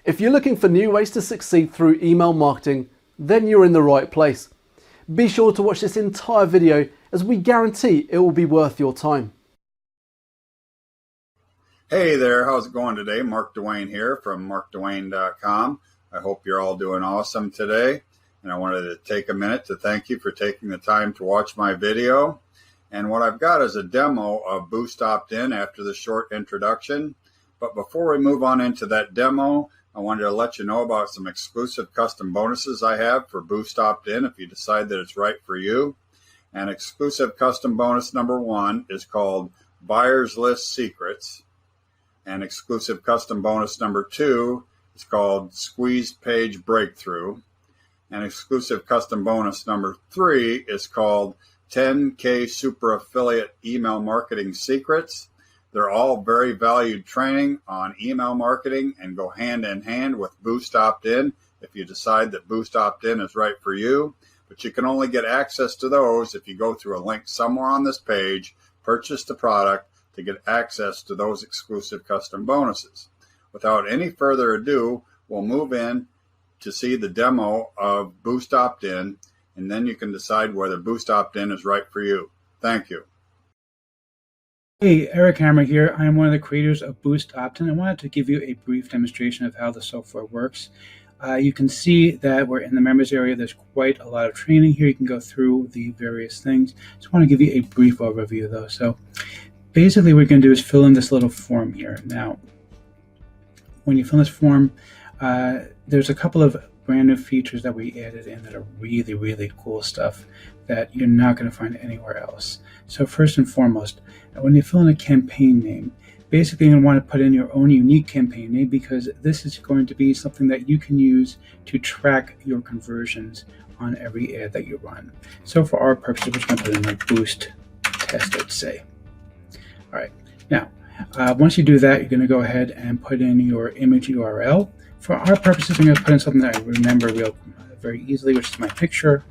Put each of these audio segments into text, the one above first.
If you're looking for new ways to succeed through email marketing, then you're in the right place. Be sure to watch this entire video as we guarantee it will be worth your time. Hey there, how's it going today? Mark Dwayne here from markdwayne.com. I hope you're all doing awesome today. And I wanted to take a minute to thank you for taking the time to watch my video. And what I've got is a demo of Boostoptin after the short introduction. But before we move on into that demo, I wanted to let you know about some exclusive custom bonuses I have for Boostoptin if you decide that it's right for you. And exclusive custom bonus number 1 is called Buyers List Secrets. And exclusive custom bonus number 2 is called Squeezed Page Breakthrough. And exclusive custom bonus number 3 is called 10K Super Affiliate Email Marketing Secrets. They're all very valued training on email marketing and go hand in hand with Boostoptin if you decide that Boostoptin is right for you. But you can only get access to those if you go through a link somewhere on this page, purchase the product, to get access to those exclusive custom bonuses. Without any further ado, we'll move in to see the demo of Boostoptin, and then you can decide whether Boostoptin is right for you. Thank you. Hey, Eric Hammer here. I am one of the creators of Boostoptin. I wanted to give you a brief demonstration of how the software works. You can see that we're in the members area. There's quite a lot of training here. You can go through the various things. Just want to give you a brief overview though. So basically what we're going to do is fill in this little form here. Now, when you fill in this form, there's a couple of brand new features that we added in that are really, really cool stuff that you're not going to find anywhere else. So first and foremost, when you fill in a campaign name, basically you're going to want to put in your own unique campaign name because this is going to be something that you can use to track your conversions on every ad that you run. So for our purposes, we're just going to put in like Boost Tested, say. All right, now, once you do that, you're going to go ahead and put in your image URL. For our purposes, I'm going to put in something that I remember very easily, which is my picture.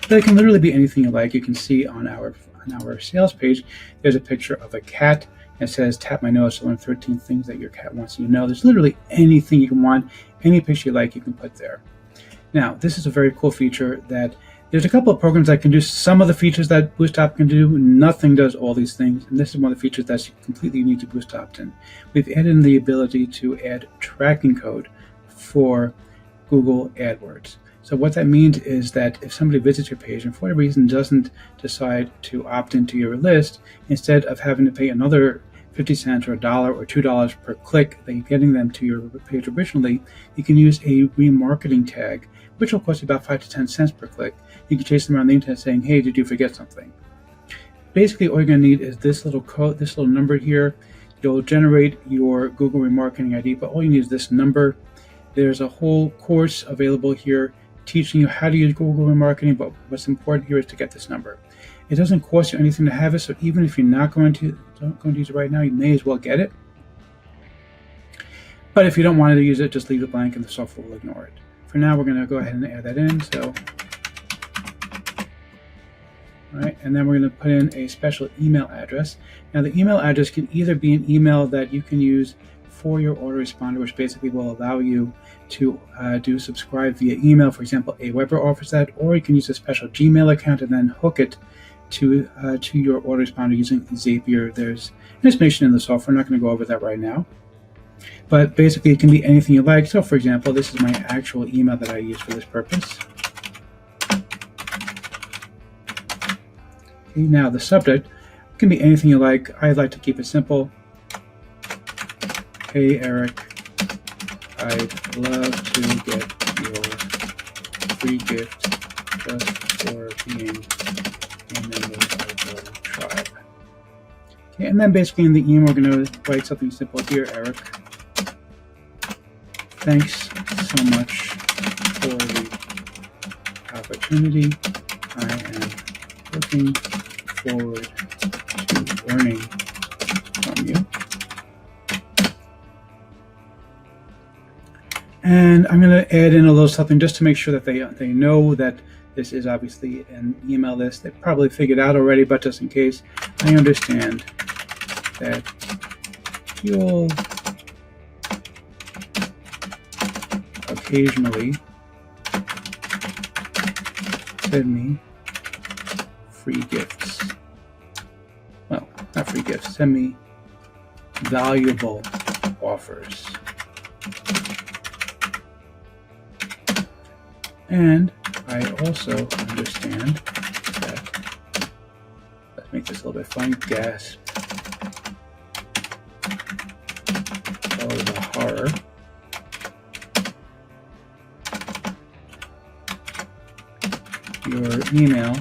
But it can literally be anything you like. You can see on our sales page, there's a picture of a cat. It says, tap my nose to learn 13 things that your cat wants you to know. There's literally anything you can want, any picture you like, you can put there. Now, this is a very cool feature that there's a couple of programs that can do some of the features that Boostoptin can do. Nothing does all these things, and this is one of the features that's completely unique to Boostoptin. We've added in the ability to add tracking code for Google AdWords. So what that means is that if somebody visits your page and for whatever reason doesn't decide to opt into your list, instead of having to pay another 50 cents or $1 or $2 per click that you're getting them to your page originally, you can use a remarketing tag, which will cost you about 5 to 10 cents per click. You can chase them around the internet saying, hey, did you forget something? Basically, all you're going to need is this little code, this little number here. You'll generate your Google remarketing ID, but all you need is this number. There's a whole course available here teaching you how to use Google remarketing, but what's important here is to get this number. It doesn't cost you anything to have it, so even if you're not going to use it right now, you may as well get it. But if you don't want to use it, just leave it blank and the software will ignore it. For now, we're going to go ahead and add that in. So, all right, and then we're going to put in a special email address. Now, the email address can either be an email that you can use for your autoresponder, which basically will allow you to do subscribe via email. For example, Aweber offers that, or you can use a special Gmail account and then hook it to your autoresponder using Zapier. There's information in the software. I'm not going to go over that right now. But basically, it can be anything you like. So, for example, this is my actual email that I use for this purpose. Okay, now, the subject can be anything you like. I like to keep it simple. Hey, Eric, I'd love to get your free gift just for being a member of the tribe. Okay, and then basically in the email, we're going to write something simple. Dear Eric, thanks so much for the opportunity. I am looking forward to learning from you. And I'm going to add in a little something just to make sure that they know that this is obviously an email list. They probably figured out already, but just in case, I understand that you'll occasionally send me free gifts. Well, not free gifts, send me valuable offers. And I also understand that, let's make this a little bit fun, gasp. Oh, the horror. Your email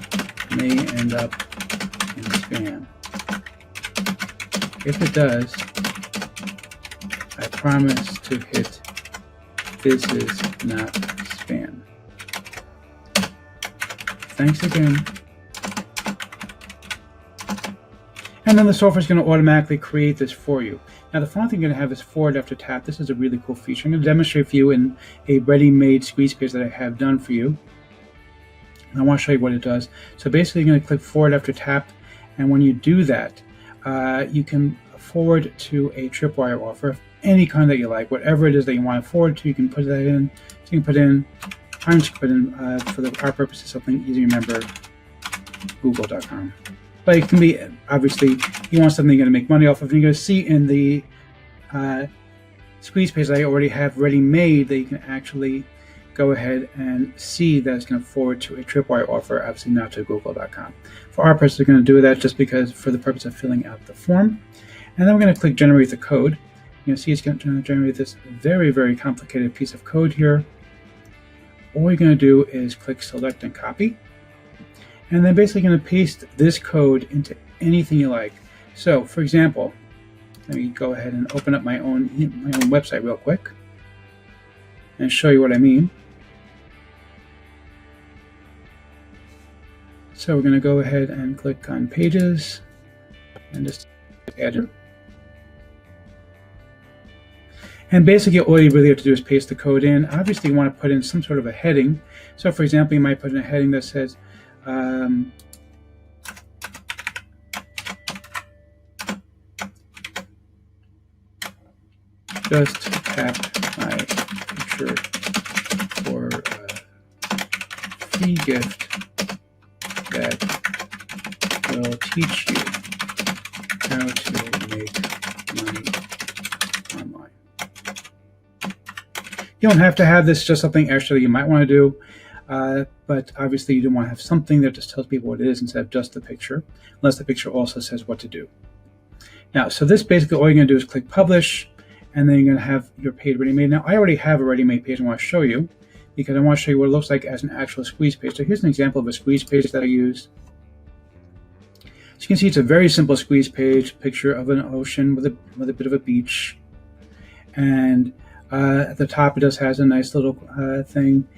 may end up in spam. If it does, I promise to hit "This is not spam." Thanks again. And then the software is going to automatically create this for you. Now the final thing you're going to have is forward after tap. This is a really cool feature. I'm going to demonstrate for you in a ready-made squeeze page that I have done for you. And I want to show you what it does. So basically you're going to click forward after tap, and when you do that, you can forward to a tripwire offer of any kind that you like. Whatever it is that you want to forward to, you can put that in. So you can put in, I'm just put in, for our purposes, something easy to remember, google.com. But it can be, obviously, you want something you're going to make money off of. And you're going to see in the squeeze page that I already have ready made that you can actually go ahead and see that it's going to forward to a tripwire offer, obviously not to google.com. For our purpose, we're going to do that just because for the purpose of filling out the form. And then we're going to click generate the code. You're going to see it's going to generate this very, very complicated piece of code here. All you're going to do is click select and copy. And then basically going to paste this code into anything you like. So for example, let me go ahead and open up my own website real quick and show you what I mean. So we're going to go ahead and click on pages and just add it. And basically all you really have to do is paste the code in. Obviously you want to put in some sort of a heading. So for example, you might put in a heading that says just tap my picture for a free gift that will teach you how to make money online. You don't have to have this, just something extra that you might want to do, but obviously you don't want to have something that just tells people what it is instead of just the picture, unless the picture also says what to do. Now, so this basically all you're going to do is click publish, and then you're going to have your page ready made. Now, I already have a ready-made page I want to show you, because I want to show you what it looks like as an actual squeeze page. So here's an example of a squeeze page that I used. So you can see it's a very simple squeeze page, picture of an ocean with a bit of a beach. And at the top it just has a nice little thing.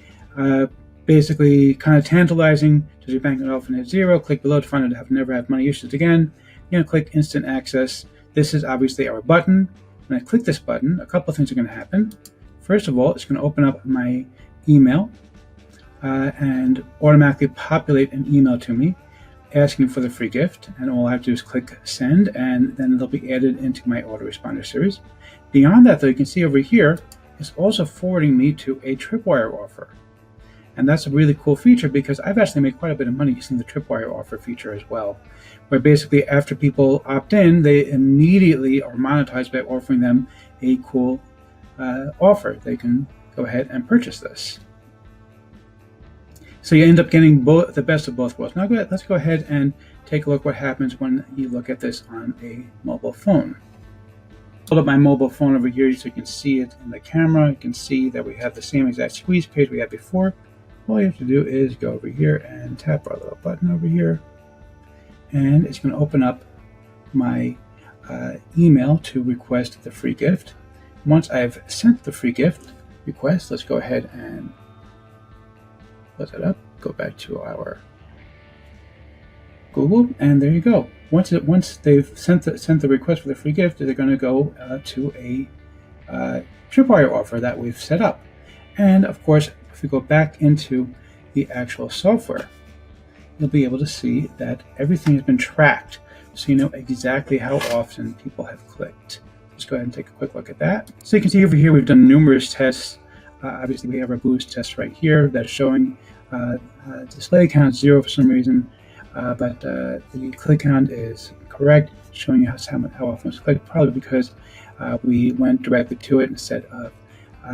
Basically kind of tantalizing. Does your bank account often hit zero? Click below to find out have never have money issues again. You're going to click instant access. This is obviously our button. When I click this button, a couple of things are going to happen. First of all, it's going to open up my email and automatically populate an email to me asking for the free gift, and all I have to do is click send, and then it'll be added into my autoresponder series. Beyond that, though, you can see over here it's also forwarding me to a tripwire offer, and that's a really cool feature because I've actually made quite a bit of money using the tripwire offer feature as well, where basically after people opt in, they immediately are monetized by offering them a cool offer. They can go ahead and purchase this. So you end up getting the best of both worlds. Now let's go ahead and take a look what happens when you look at this on a mobile phone. Hold up my mobile phone over here so you can see it in the camera. You can see that we have the same exact squeeze page we had before. All you have to do is go over here and tap our little button over here, and it's going to open up my email to request the free gift. Once I've sent the free gift request, let's go ahead and close that up, go back to our Google, and there you go. Once they've sent the request for the free gift, they're going to go to a tripwire offer that we've set up. And of course, if we go back into the actual software, you'll be able to see that everything has been tracked, so you know exactly how often people have clicked. Let's go ahead and take a quick look at that. So you can see over here we've done numerous tests Obviously, we have our boost test right here that's showing display count 0 for some reason, but the click count is correct, showing us how often it's clicked, probably because we went directly to it instead of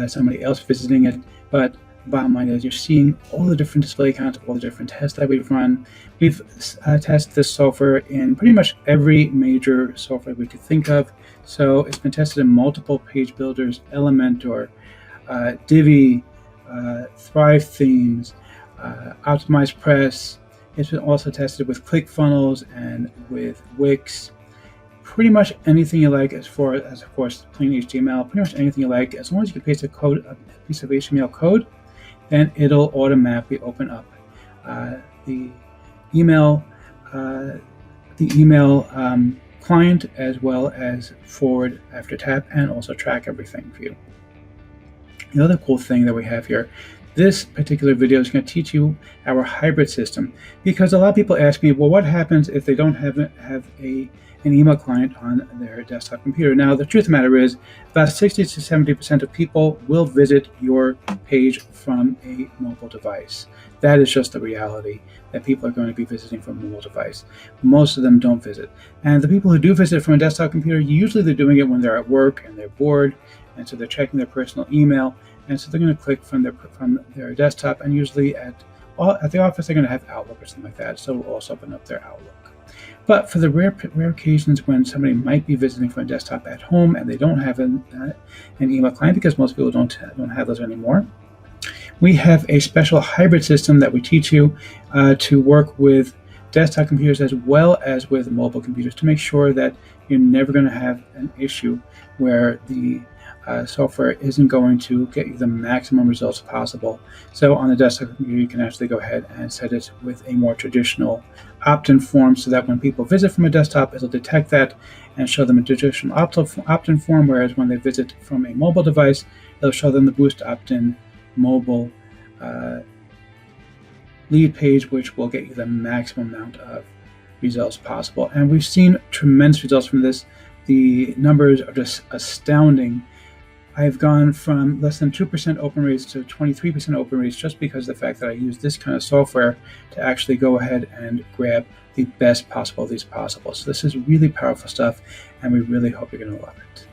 somebody else visiting it. But the bottom line is you're seeing all the different display counts, all the different tests that we've run. We've tested this software in pretty much every major software we could think of. So it's been tested in multiple page builders, Elementor, Divi, Thrive Themes, Optimized Press. It's been also tested with ClickFunnels and with Wix. Pretty much anything you like, as far as, of course, plain HTML, pretty much anything you like, as long as you can paste a piece of HTML code, then it'll automatically open up the email client, as well as forward after tap, and also track everything for you. The other cool thing that we have here, this particular video is going to teach you our hybrid system, because a lot of people ask me, well, what happens if they don't have an email client on their desktop computer? Now, the truth of the matter is about 60 to 70% of people will visit your page from a mobile device. That is just the reality, that people are going to be visiting from a mobile device. Most of them don't visit. And the people who do visit from a desktop computer, usually they're doing it when they're at work and they're bored, and so they're checking their personal email, and so they're going to click from their desktop, and usually at the office they're going to have Outlook or something like that, so it'll also open up their Outlook. But for the rare occasions when somebody might be visiting from a desktop at home and they don't have an email client, because most people don't have those anymore, we have a special hybrid system that we teach you to work with desktop computers as well as with mobile computers, to make sure that you're never going to have an issue where the software isn't going to get you the maximum results possible. So on the desktop computer, you can actually go ahead and set it with a more traditional opt-in form, so that when people visit from a desktop, it'll detect that and show them a traditional opt-in form, whereas when they visit from a mobile device, it'll show them the Boostoptin mobile lead page, which will get you the maximum amount of results possible. And we've seen tremendous results from this. The numbers are just astounding. I've gone from less than 2% open rates to 23% open rates, just because of the fact that I use this kind of software to actually go ahead and grab the best possible of these possible. So this is really powerful stuff, and we really hope you're going to love it.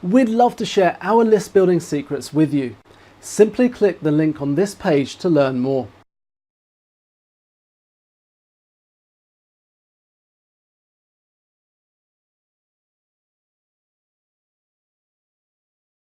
We'd love to share our list building secrets with you. Simply click the link on this page to learn more.